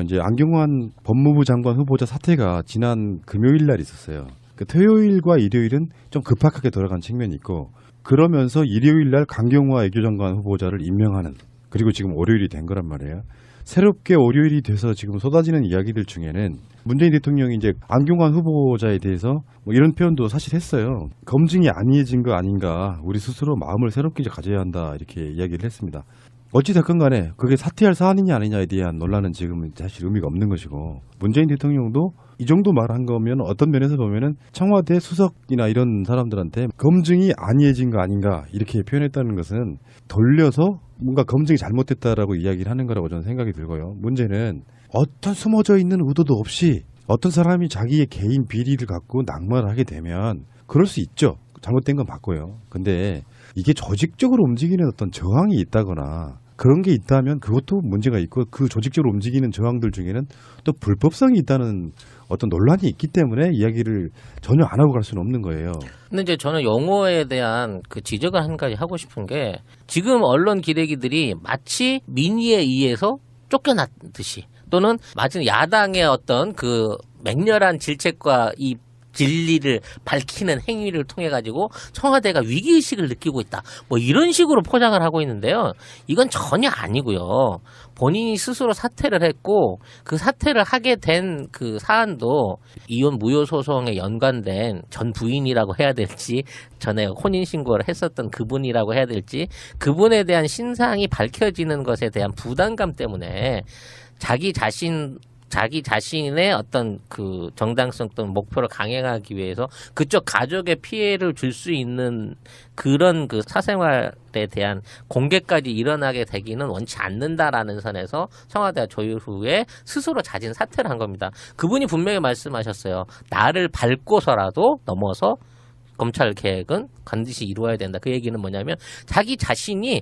이제 안경환 법무부 장관 후보자 사퇴가 지난 금요일 날 있었어요. 그 토요일과 일요일은 좀 급박하게 돌아간 측면이 있고, 그러면서 일요일 날 강경화 외교장관 후보자를 임명하는, 그리고 지금 월요일이 된 거란 말이에요. 새롭게 월요일이 돼서 지금 쏟아지는 이야기들 중에는 문재인 대통령이 이제 안경환 후보자에 대해서 뭐 이런 표현도 사실 했어요. 검증이 아니해진 거 아닌가, 우리 스스로 마음을 새롭게 이제 가져야 한다, 이렇게 이야기를 했습니다. 어찌됐건 간에 그게 사퇴할 사안이냐 아니냐에 대한 논란은 지금 사실 의미가 없는 것이고, 문재인 대통령도 이 정도 말한 거면 어떤 면에서 보면은 청와대 수석이나 이런 사람들한테 검증이 아니해진 거 아닌가 이렇게 표현했다는 것은 돌려서 뭔가 검증이 잘못됐다라고 이야기를 하는 거라고 저는 생각이 들고요. 문제는 어떤 숨어져 있는 의도도 없이 어떤 사람이 자기의 개인 비리를 갖고 낙마를 하게 되면 그럴 수 있죠. 잘못된 건 맞고요. 근데 이게 조직적으로 움직이는 어떤 저항이 있다거나 그런 게 있다면 그것도 문제가 있고, 그 조직적으로 움직이는 저항들 중에는 또 불법성이 있다는 어떤 논란이 있기 때문에 이야기를 전혀 안 하고 갈 수는 없는 거예요. 근데 이제 저는 용어에 대한 그 지적을 한 가지 하고 싶은 게, 지금 언론 기레기들이 마치 민의에 의해서 쫓겨났듯이, 또는 마치 야당의 어떤 그 맹렬한 질책과 이 진리를 밝히는 행위를 통해 가지고 청와대가 위기의식을 느끼고 있다, 뭐 이런 식으로 포장을 하고 있는데요. 이건 전혀 아니고요. 본인이 스스로 사퇴를 했고, 그 사퇴를 하게 된 그 사안도 이혼 무효 소송에 연관된 전 부인이라고 해야 될지, 전에 혼인신고를 했었던 그분이라고 해야 될지, 그분에 대한 신상이 밝혀지는 것에 대한 부담감 때문에 자기 자신의 어떤 그 정당성 또는 목표를 강행하기 위해서 그쪽 가족의 피해를 줄 수 있는 그런 그 사생활에 대한 공개까지 일어나게 되기는 원치 않는다라는 선에서 청와대가 조율 후에 스스로 자진 사퇴를 한 겁니다. 그분이 분명히 말씀하셨어요. 나를 밟고서라도 넘어서 검찰 개혁은 반드시 이루어야 된다. 그 얘기는 뭐냐면, 자기 자신이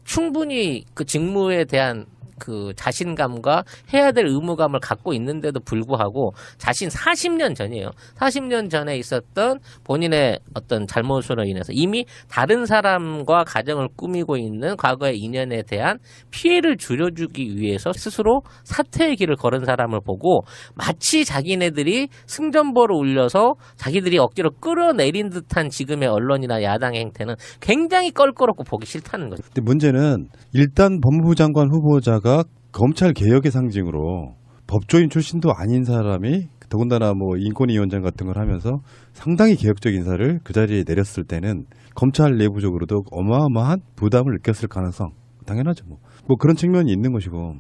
충분히 그 직무에 대한 그 자신감과 해야 될 의무감을 갖고 있는데도 불구하고, 자신 40년 전이에요. 40년 전에 있었던 본인의 어떤 잘못으로 인해서 이미 다른 사람과 가정을 꾸미고 있는 과거의 인연에 대한 피해를 줄여주기 위해서 스스로 사퇴의 길을 걸은 사람을 보고, 마치 자기네들이 승전보를 울려서 자기들이 억지로 끌어내린 듯한 지금의 언론이나 야당의 행태는 굉장히 껄끄럽고 보기 싫다는 거죠. 근데 문제는 일단 법무부 장관 후보자가 검찰 개혁의 상징으로 법조인 출신도 아닌 사람이, 더군다나 뭐 인권위원장 같은 걸 하면서 상당히 개혁적 인사를 그 자리에 내렸을 때는 검찰 내부적으로도 어마어마한 부담을 느꼈을 가능성 당연하죠. 뭐 그런 측면이 있는 것이고,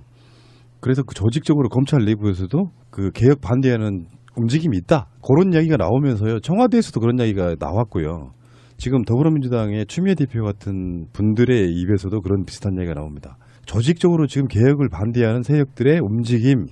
그래서 그 조직적으로 검찰 내부에서도 그 개혁 반대하는 움직임이 있다, 그런 이야기가 나오면서요. 청와대에서도 그런 이야기가 나왔고요. 지금 더불어민주당의 추미애 대표 같은 분들의 입에서도 그런 비슷한 이야기가 나옵니다. 조직적으로 지금 개혁을 반대하는 세력들의 움직임이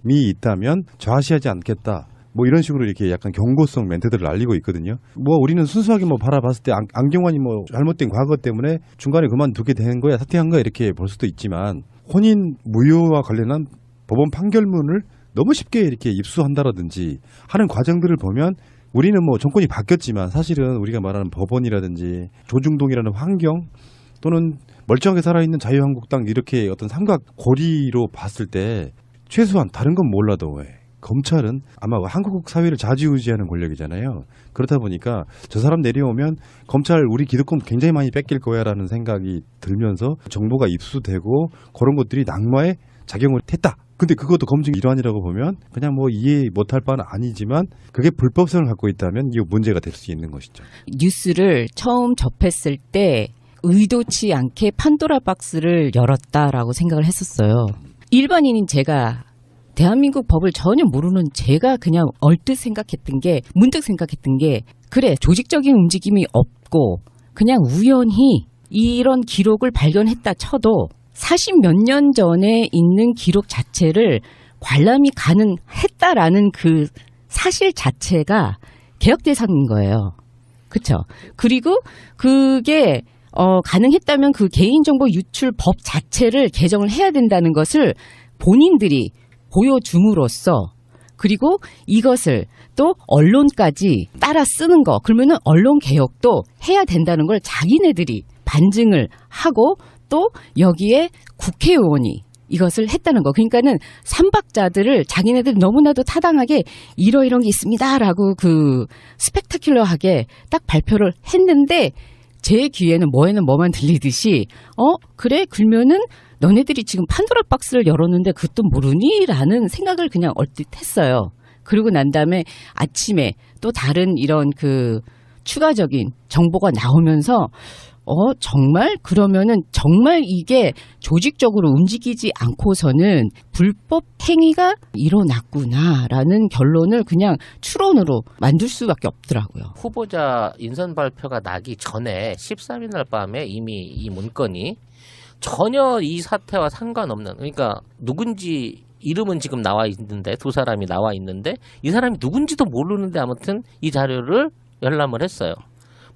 있다면 좌시하지 않겠다, 뭐 이런 식으로 이렇게 약간 경고성 멘트들을 날리고 있거든요. 뭐 우리는 순수하게 뭐 바라봤을 때 안경환이 뭐 잘못된 과거 때문에 중간에 그만두게 된 거야, 사퇴한 거야, 이렇게 볼 수도 있지만, 혼인 무효와 관련한 법원 판결문을 너무 쉽게 이렇게 입수한다라든지 하는 과정들을 보면, 우리는 뭐 정권이 바뀌었지만 사실은 우리가 말하는 법원이라든지 조중동이라는 환경, 또는 멀쩡하게 살아있는 자유한국당, 이렇게 어떤 삼각 고리로 봤을 때 최소한 다른 건 몰라도 검찰은 아마 한국 사회를 좌지우지하는 권력이잖아요. 그렇다 보니까 저 사람 내려오면 검찰 우리 기득권 굉장히 많이 뺏길 거야라는 생각이 들면서 정보가 입수되고 그런 것들이 낙마에 작용을 했다. 근데 그것도 검증 일환이라고 보면 그냥 뭐 이해 못할 바는 아니지만, 그게 불법성을 갖고 있다면 이거 문제가 될 수 있는 것이죠. 뉴스를 처음 접했을 때 의도치 않게 판도라 박스를 열었다라고 생각을 했었어요. 일반인인 제가, 대한민국 법을 전혀 모르는 제가 그냥 문득 생각했던 게, 그래, 조직적인 움직임이 없고 그냥 우연히 이런 기록을 발견했다 쳐도 40몇 년 전에 있는 기록 자체를 관람이 가능했다라는 그 사실 자체가 개혁 대상인 거예요. 그렇죠? 그리고 그게 가능했다면 그 개인정보 유출 법 자체를 개정을 해야 된다는 것을 본인들이 보여줌으로써, 그리고 이것을 또 언론까지 따라 쓰는 거, 그러면은 언론 개혁도 해야 된다는 걸 자기네들이 반증을 하고, 또 여기에 국회의원이 이것을 했다는 거. 그러니까는 삼박자들을 자기네들이 너무나도 타당하게 이런 게 있습니다라고 그 스펙타큘러하게 딱 발표를 했는데 제 귀에는 뭐만 들리듯이 그래 그러면은 너네들이 지금 판도라 박스를 열었는데 그것도 모르니? 라는 생각을 그냥 얼핏 했어요. 그리고 난 다음에 아침에 또 다른 이런 그 추가적인 정보가 나오면서 정말 그러면은 정말 이게 조직적으로 움직이지 않고서는 불법 행위가 일어났구나라는 결론을 그냥 추론으로 만들 수밖에 없더라고요. 후보자 인선 발표가 나기 전에 13일 날 밤에 이미 이 문건이 전혀 이 사태와 상관없는, 그러니까 누군지 이름은 지금 나와 있는데, 두 사람이 나와 있는데 이 사람이 누군지도 모르는데 아무튼 이 자료를 열람을 했어요.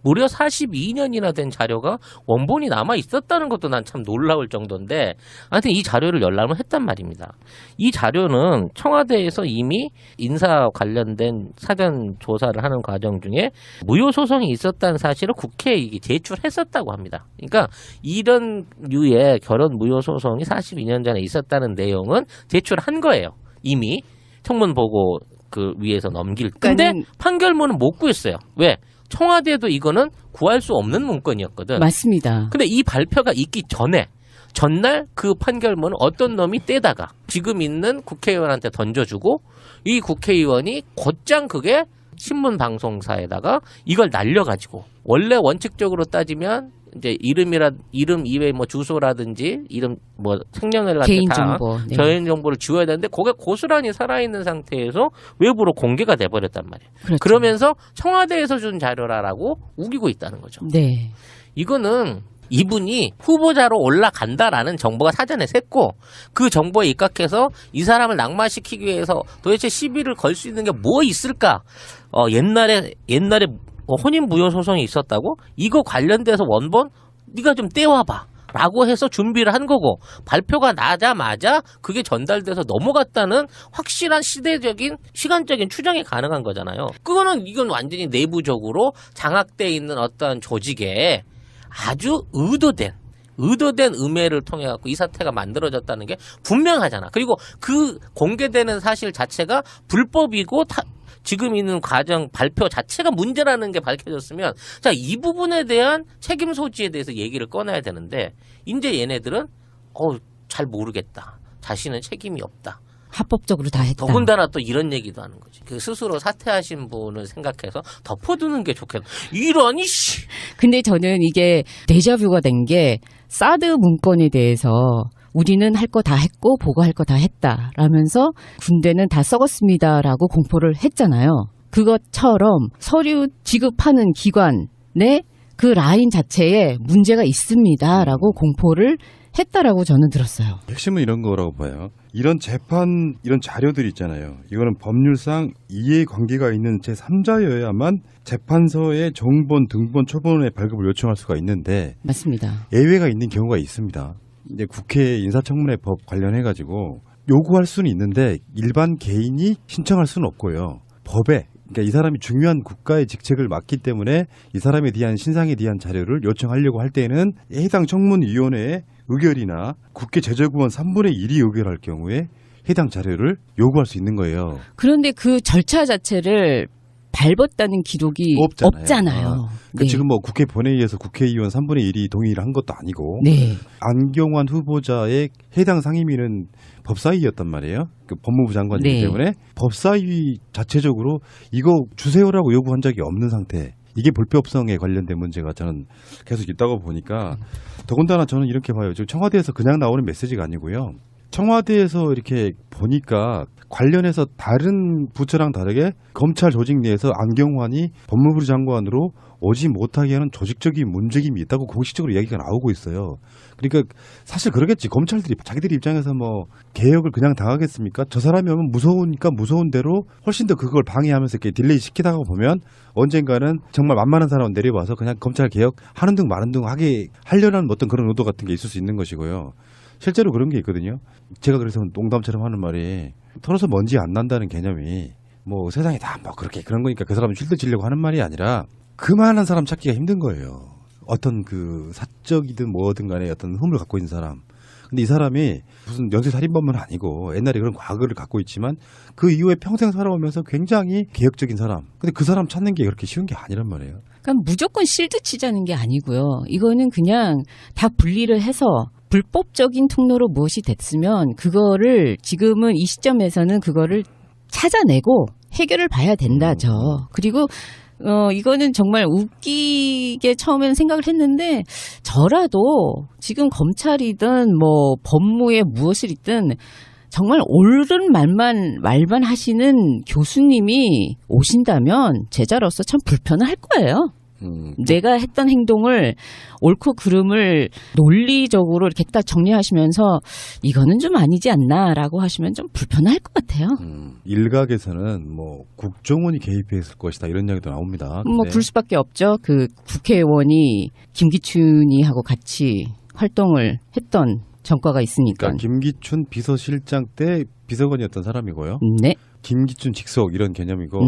무려 42년이나 된 자료가 원본이 남아 있었다는 것도 난 참 놀라울 정도인데, 하여튼 이 자료를 열람을 했단 말입니다. 이 자료는 청와대에서 이미 인사 관련된 사전 조사를 하는 과정 중에 무효 소송이 있었다는 사실을 국회에 제출했었다고 합니다. 그러니까 이런 류의 결혼 무효 소송이 42년 전에 있었다는 내용은 제출한 거예요. 이미 청문 보고 그 위에서 넘길. 근데 판결문은 못 구했어요. 왜? 청와대도 이거는 구할 수 없는 문건이었거든. 맞습니다. 근데 이 발표가 있기 전에 전날 그 판결문을 어떤 놈이 떼다가 지금 있는 국회의원한테 던져주고 이 국회의원이 곧장 그게 신문 방송사에다가 이걸 날려가지고, 원래 원칙적으로 따지면 이제 이름 이외에 뭐 주소라든지 이름 뭐 생년월 같은 개인정보, 네. 개인 정보를 지워야 되는데 그게 고스란히 살아있는 상태에서 외부로 공개가 돼버렸단 말이에요. 그렇죠. 그러면서 청와대에서 준 자료라라고 우기고 있다는 거죠. 네. 이거는 이분이 후보자로 올라간다라는 정보가 사전에 샜고 그 정보에 입각해서 이 사람을 낙마시키기 위해서 도대체 시비를 걸 수 있는 게 뭐 있을까? 옛날에 혼인 무효 소송이 있었다고? 이거 관련돼서 원본 네가 좀 떼와봐 라고 해서 준비를 한 거고, 발표가 나자마자 그게 전달돼서 넘어갔다는 확실한 시대적인 시간적인 추정이 가능한 거잖아요. 이건 완전히 내부적으로 장악돼 있는 어떤 조직에 아주 의도된 음해를 통해 갖고 이 사태가 만들어졌다는 게 분명하잖아. 그리고 그 공개되는 사실 자체가 불법이고 지금 있는 과정 발표 자체가 문제라는 게 밝혀졌으면, 자, 이 부분에 대한 책임 소지에 대해서 얘기를 꺼내야 되는데, 이제 얘네들은 잘 모르겠다, 자신은 책임이 없다, 합법적으로 다 했다. 더군다나 또 이런 얘기도 하는 거지. 그 스스로 사퇴하신 분을 생각해서 덮어두는 게 좋겠다. 이러니 씨. 근데 저는 이게 데자뷰가 된 게 사드 문건에 대해서 우리는 할 거 다 했고 보고할 거 다 했다라면서 군대는 다 썩었습니다라고 공포를 했잖아요. 그것처럼 서류 지급하는 기관의 그 라인 자체에 문제가 있습니다라고 공포를 했다라고 저는 들었어요. 핵심은 이런 거라고 봐요. 이런 재판, 이런 자료들 있잖아요. 이거는 법률상 이해관계가 있는 제3자여야만 재판서에 정본, 등본, 초본의 발급을 요청할 수가 있는데, 맞습니다. 예외가 있는 경우가 있습니다. 이제 국회 인사청문회 법 관련해가지고 요구할 수는 있는데 일반 개인이 신청할 수는 없고요. 법에, 그러니까 이 사람이 중요한 국가의 직책을 맡기 때문에 이 사람에 대한 신상에 대한 자료를 요청하려고 할 때는 해당 청문위원회의 의결이나 국회 제적의원 3분의 1이 의결할 경우에 해당 자료를 요구할 수 있는 거예요. 그런데 그 절차 자체를 밟았다는 기록이 없잖아요. 네. 지금 뭐 국회 본회의에서 국회의원 3분의 1이 동의를 한 것도 아니고, 네. 안경환 후보자의 해당 상임위는 법사위였단 말이에요. 그 법무부 장관이기 네. 때문에 법사위 자체적으로 이거 주세요라고 요구한 적이 없는 상태. 이게 불법성에 관련된 문제가 저는 계속 있다고 보니까, 더군다나 저는 이렇게 봐요. 지금 청와대에서 그냥 나오는 메시지가 아니고요. 청와대에서 이렇게 보니까 관련해서 다른 부처랑 다르게 검찰 조직 내에서 안경환이 법무부 장관으로 오지 못하게 하는 조직적인 문제임이 있다고 공식적으로 이야기가 나오고 있어요. 그러니까 사실 그러겠지. 검찰들이 자기들 입장에서 뭐 개혁을 그냥 당하겠습니까? 저 사람이 오면 무서우니까 무서운 대로 훨씬 더 그걸 방해하면서 이렇게 딜레이 시키다가 보면 언젠가는 정말 만만한 사람은 내려와서 그냥 검찰 개혁 하는 둥 마는 둥 하게 하려는 어떤 그런 의도 같은 게 있을 수 있는 것이고요. 실제로 그런 게 있거든요. 제가 그래서 농담처럼 하는 말이, 털어서 먼지 안 난다는 개념이 뭐 세상에 다 뭐 그렇게 그런 거니까 그 사람을 쉴드 지려고 하는 말이 아니라, 그만한 사람 찾기가 힘든 거예요. 어떤 그 사적이든 뭐든 간에 어떤 흠을 갖고 있는 사람. 근데 이 사람이 무슨 연쇄살인범은 아니고 옛날에 그런 과거를 갖고 있지만 그 이후에 평생 살아오면서 굉장히 개혁적인 사람. 근데 그 사람 찾는 게 그렇게 쉬운 게 아니란 말이에요. 그러니까 무조건 실드 치자는 게 아니고요. 이거는 그냥 다 분리를 해서 불법적인 통로로 무엇이 됐으면 그거를 지금은 이 시점에서는 그거를 찾아내고 해결을 봐야 된다죠. 그리고 이거는 정말 웃기게 처음에는 생각을 했는데 저라도 지금 검찰이든 뭐 법무에 무엇을 있든 정말 옳은 말만 하시는 교수님이 오신다면 제자로서 참 불편할 거예요. 내가 했던 행동을 옳고 그름을 논리적으로 이렇게 딱 정리하시면서 이거는 좀 아니지 않나라고 하시면 좀 불편할 것 같아요. 일각에서는 뭐 국정원이 개입했을 것이다 이런 이야기도 나옵니다. 뭐 근데 그럴 수밖에 없죠. 그 국회의원이 김기춘이하고 같이 활동을 했던 전과가 있으니까. 그러니까 김기춘 비서실장 때 비서관이었던 사람이고요. 네. 김기춘 직속 이런 개념이고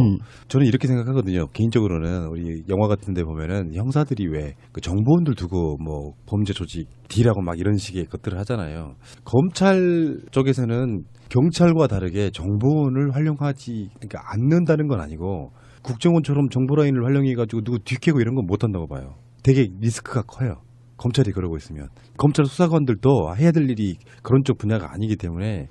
저는 이렇게 생각하거든요. 개인적으로는 우리 영화 같은 데 보면은 형사들이 왜 그 정보원들 두고 뭐 범죄 조직 D라고 막 이런 식의 것들을 하잖아요. 검찰 쪽에서는 경찰과 다르게 정보원을 활용하지 그러니까 않는다는 건 아니고 국정원처럼 정보라인을 활용해 가지고 누구 뒤캐고 이런 건 못 한다고 봐요. 되게 리스크가 커요. 검찰이 그러고 있으면 검찰 수사관들도 해야 될 일이 그런 쪽 분야가 아니기 때문에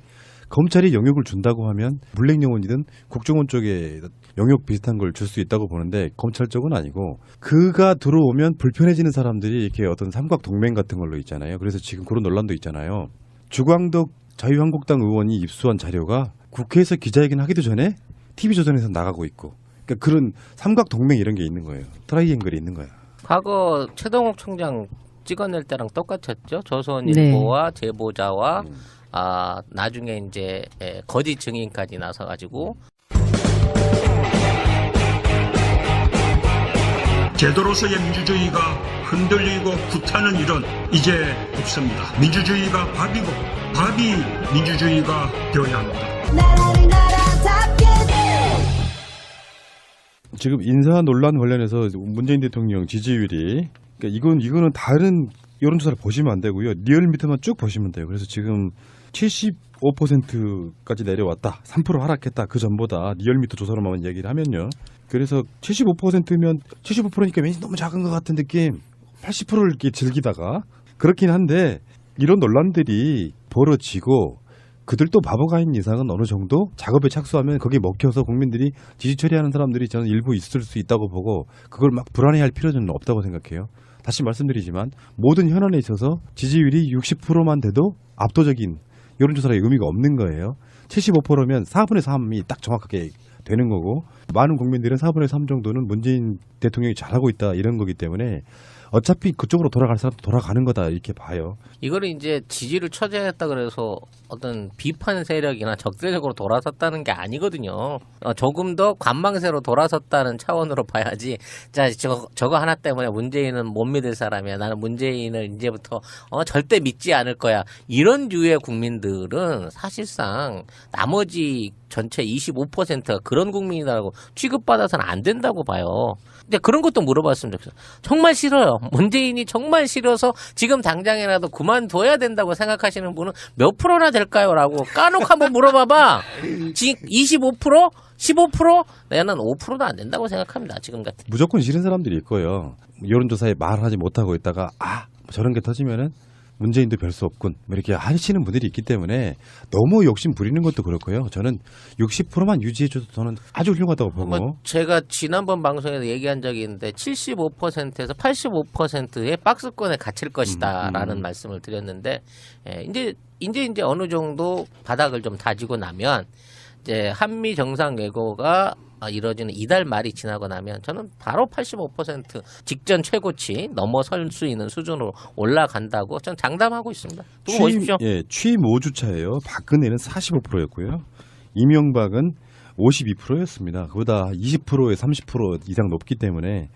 검찰이 영역을 준다고 하면 물냉영원이든 국정원 쪽에 영역 비슷한 걸 줄 수 있다고 보는데 검찰 쪽은 아니고 그가 들어오면 불편해지는 사람들이 이렇게 어떤 삼각 동맹 같은 걸로 있잖아요. 그래서 지금 그런 논란도 있잖아요. 주광덕 자유한국당 의원이 입수한 자료가 국회에서 기자회견 하기도 전에 TV조선에서 나가고 있고 그러니까 그런 삼각 동맹 이런 게 있는 거예요. 트라이앵글이 있는 거예요. 과거 최동욱 총장 찍어낼 때랑 똑같았죠. 조선일보와 제보자와 나중에 이제 거짓 증인까지 나서가지고 제도로서의 민주주의가 흔들리고 구타는 일은 이제 없습니다. 민주주의가 밥이고 밥이 민주주의가 되어야 합니다. 지금 인사 논란 관련해서 문재인 대통령 지지율이 그러니까 이거는 다른 여론조사를 보시면 안 되고요. 리얼미터만 쭉 보시면 돼요. 그래서 지금 75%까지 내려왔다. 3% 하락했다. 그 전보다 리얼미터 조사로만 얘기를 하면요. 그래서 75%면 75%니까 왠지 너무 작은 것 같은 느낌. 80%를 이렇게 즐기다가 그렇긴 한데 이런 논란들이 벌어지고 그들도 바보가 아닌 이상은 어느 정도 작업에 착수하면 거기에 먹혀서 국민들이 지지 처리하는 사람들이 저는 일부 있을 수 있다고 보고 그걸 막 불안해할 필요는 없다고 생각해요. 다시 말씀드리지만 모든 현안에 있어서 지지율이 60%만 돼도 압도적인 여론조사의 의미가 없는 거예요. 75%면 4분의 3이 딱 정확하게 되는 거고 많은 국민들은 4분의 3 정도는 문재인 대통령이 잘하고 있다 이런 거기 때문에 어차피 그쪽으로 돌아갈 사람도 돌아가는 거다 이렇게 봐요. 이거를 이제 지지를 처지했다 그래서 어떤 비판 세력이나 적대적으로 돌아섰다는 게 아니거든요. 조금 더 관망세로 돌아섰다는 차원으로 봐야지. 자, 저거 하나 때문에 문재인은 못 믿을 사람이야. 나는 문재인을 이제부터 절대 믿지 않을 거야. 이런 류의 국민들은 사실상 나머지 전체 25%가 그런 국민이라고 취급받아서는 안 된다고 봐요. 근데 그런 것도 물어봤으면 좋겠어요. 정말 싫어요. 문재인이 정말 싫어서 지금 당장이라도 그만둬야 된다고 생각하시는 분은 몇 프로나 될까요? 라고 까놓고 한번 물어봐봐. 지금 25%? 15%? 나는 5%도 안 된다고 생각합니다. 지금 같은. 무조건 싫은 사람들이 있고요. 여론조사에 말하지 못하고 있다가 저런 게 터지면은 문재인도 별 수 없군 이렇게 하시는 분들이 있기 때문에 너무 욕심 부리는 것도 그렇고요. 저는 60%만 유지해줘도 저는 아주 훌륭하다고 보고. 제가 지난번 방송에서 얘기한 적이 있는데 75%에서 85%의 박스권에 갇힐 것이다라는 말씀을 드렸는데 이제 어느 정도 바닥을 좀 다지고 나면 이제 한미 정상회고가 이뤄지는 이달 말이 지나고 나면 저는 바로 85% 직전 최고치 넘어설 수 있는 수준으로 올라간다고 저는 장담하고 있습니다. 두고 보십시오. 취임 5주차예요. 박근혜는 45%였고요. 이명박은 52%였습니다. 그보다 20%에 30% 이상 높기 때문에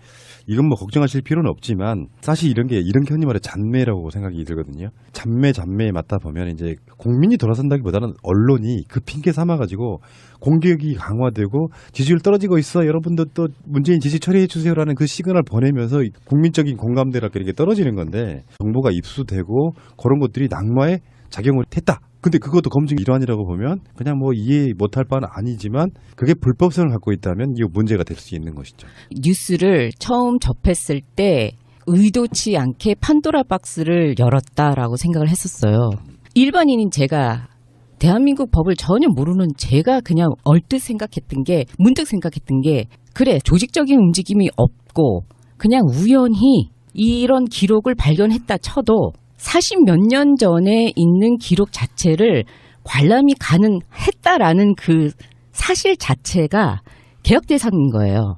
이건 뭐 걱정하실 필요는 없지만 사실 이런 게 흔히 말해 잔매라고 생각이 들거든요. 잔매에 맞다 보면 이제 국민이 돌아선다기보다는 언론이 그 핑계 삼아가지고 공격이 강화되고 지지율 떨어지고 있어. 여러분도 또 문재인 지지 처리해 주세요라는 그 시그널 보내면서 국민적인 공감대가 이렇게 떨어지는 건데 정보가 입수되고 그런 것들이 낙마에 작용을 했다. 근데 그것도 검증 일환이라고 보면 그냥 뭐 이해 못할 바는 아니지만 그게 불법성을 갖고 있다면 이거 문제가 될 수 있는 것이죠. 뉴스를 처음 접했을 때 의도치 않게 판도라 박스를 열었다라고 생각을 했었어요. 일반인인 제가 대한민국 법을 전혀 모르는 제가 그냥 얼뜻 생각했던 게 문득 생각했던 게 그래 조직적인 움직임이 없고 그냥 우연히 이런 기록을 발견했다 쳐도 40몇 년 전에 있는 기록 자체를 관람이 가능했다라는 그 사실 자체가 개혁 대상인 거예요.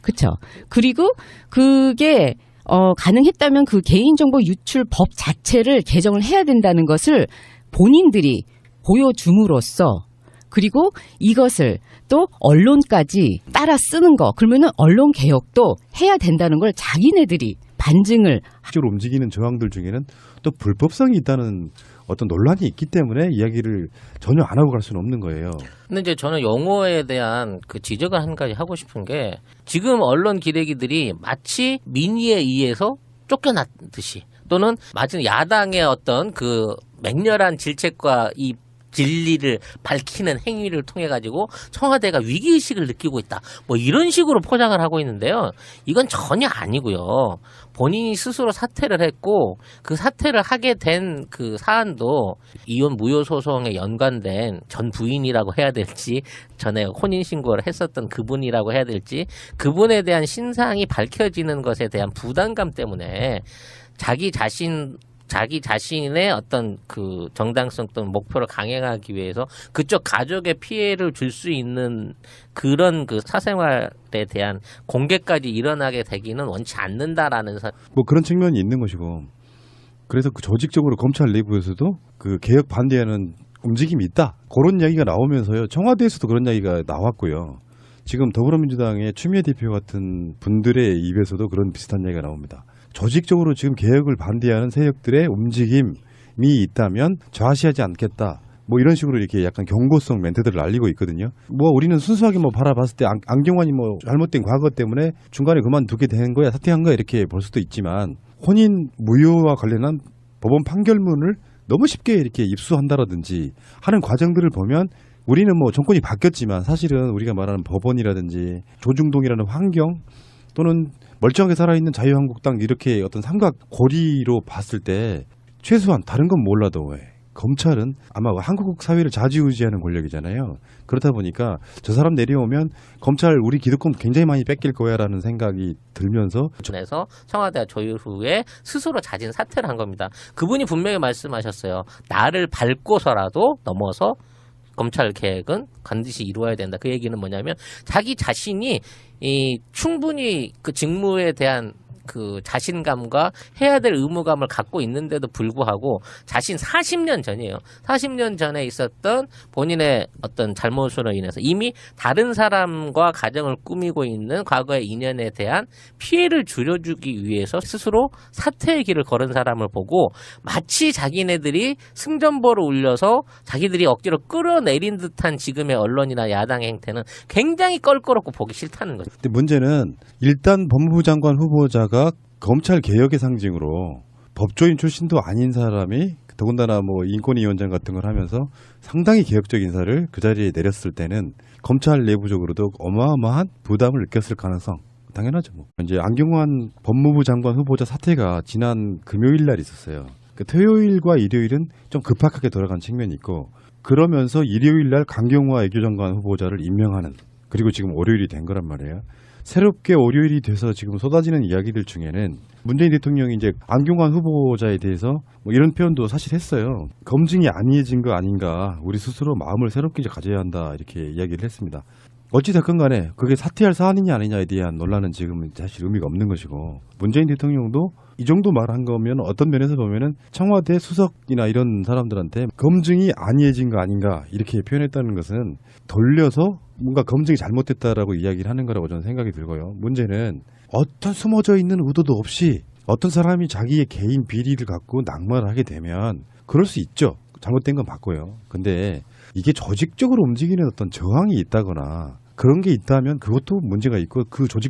그렇죠? 그리고 그게 가능했다면 그 개인정보 유출법 자체를 개정을 해야 된다는 것을 본인들이 보여줌으로써 그리고 이것을 또 언론까지 따라 쓰는 거 그러면은 언론 개혁도 해야 된다는 걸 자기네들이 반증을 실제로 움직이는 저항들 중에는 또 불법성이 있다는 어떤 논란이 있기 때문에 이야기를 전혀 안 하고 갈 수는 없는 거예요. 근데 이제 저는 용어에 대한 그 지적을 한 가지 하고 싶은 게 지금 언론 기레기들이 마치 민의에 의해서 쫓겨났듯이 또는 마치 야당의 어떤 그 맹렬한 질책과 이 진리를 밝히는 행위를 통해 가지고 청와대가 위기의식을 느끼고 있다. 뭐 이런 식으로 포장을 하고 있는데요. 이건 전혀 아니고요. 본인이 스스로 사퇴를 했고 그 사퇴를 하게 된 그 사안도 이혼 무효 소송에 연관된 전 부인이라고 해야 될지 전에 혼인신고를 했었던 그분이라고 해야 될지 그분에 대한 신상이 밝혀지는 것에 대한 부담감 때문에 자기 자신의 어떤 그 정당성 또는 목표를 강행하기 위해서 그쪽 가족의 피해를 줄 수 있는 그런 그 사생활에 대한 공개까지 일어나게 되기는 원치 않는다라는 뭐 그런 측면이 있는 것이고 그래서 그 조직적으로 검찰 내부에서도 그 개혁 반대하는 움직임이 있다. 그런 이야기가 나오면서요. 청와대에서도 그런 이야기가 나왔고요. 지금 더불어민주당의 추미애 대표 같은 분들의 입에서도 그런 비슷한 이야기가 나옵니다. 조직적으로 지금 개혁을 반대하는 세력들의 움직임이 있다면 좌시하지 않겠다. 뭐 이런 식으로 이렇게 약간 경고성 멘트들을 날리고 있거든요. 뭐 우리는 순수하게 뭐 바라봤을 때 안경환이 뭐 잘못된 과거 때문에 중간에 그만두게 된 거야, 사퇴한 거야 이렇게 볼 수도 있지만 혼인 무효와 관련한 법원 판결문을 너무 쉽게 이렇게 입수한다라든지 하는 과정들을 보면 우리는 뭐 정권이 바뀌었지만 사실은 우리가 말하는 법원이라든지 조중동이라는 환경 또는 멀쩡하게 살아있는 자유한국당 이렇게 어떤 삼각 고리로 봤을 때 최소한 다른 건 몰라도 검찰은 아마 한국 사회를 좌지우지하는 권력이잖아요. 그렇다 보니까 저 사람 내려오면 검찰 우리 기득권 굉장히 많이 뺏길 거야라는 생각이 들면서 그래서 청와대가 조율 후에 스스로 자진 사퇴를 한 겁니다. 그분이 분명히 말씀하셨어요. 나를 밟고서라도 넘어서 검찰 개혁은 반드시 이루어야 된다. 그 얘기는 뭐냐면 자기 자신이 충분히 그 직무에 대한 그 자신감과 해야 될 의무감을 갖고 있는데도 불구하고 자신 40년 전이에요. 40년 전에 있었던 본인의 어떤 잘못으로 인해서 이미 다른 사람과 가정을 꾸미고 있는 과거의 인연에 대한 피해를 줄여주기 위해서 스스로 사퇴의 길을 걸은 사람을 보고 마치 자기네들이 승전보를 울려서 자기들이 억지로 끌어내린 듯한 지금의 언론이나 야당의 행태는 굉장히 껄끄럽고 보기 싫다는 거죠. 근데 문제는 일단 법무부 장관 후보자가 검찰 개혁의 상징으로 법조인 출신도 아닌 사람이 더군다나 뭐 인권위원장 같은 걸 하면서 상당히 개혁적인 인사를 그 자리에 내렸을 때는 검찰 내부적으로도 어마어마한 부담을 느꼈을 가능성 당연하죠. 뭐. 이제 안경환 법무부 장관 후보자 사태가 지난 금요일 날 있었어요. 그 토요일과 일요일은 좀 급박하게 돌아간 측면이 있고 그러면서 일요일 날 강경화 외교장관 후보자를 임명하는 그리고 지금 월요일이 된 거란 말이에요. 새롭게 월요일이 돼서 지금 쏟아지는 이야기들 중에는 문재인 대통령이 이제 안경환 후보자에 대해서 뭐 이런 표현도 사실 했어요. 검증이 아니해진 거 아닌가. 우리 스스로 마음을 새롭게 이제 가져야 한다. 이렇게 이야기를 했습니다. 어찌됐건 간에 그게 사퇴할 사안이냐 아니냐에 대한 논란은 지금 사실 의미가 없는 것이고 문재인 대통령도 이 정도 말한 거면 어떤 면에서 보면은 청와대 수석이나 이런 사람들한테 검증이 아니해진 거 아닌가 이렇게 표현했다는 것은 돌려서 뭔가 검증이 잘못됐다라고 이야기를 하는 거라고 저는 생각이 들고요. 문제는 어떤 숨어져 있는 의도도 없이 어떤 사람이 자기의 개인 비리를 갖고 낙마를 하게 되면 그럴 수 있죠. 잘못된 건 맞고요. 근데 이게 조직적으로 움직이는 어떤 저항이 있다거나 그런 게 있다면 그것도 문제가 있고 그 조직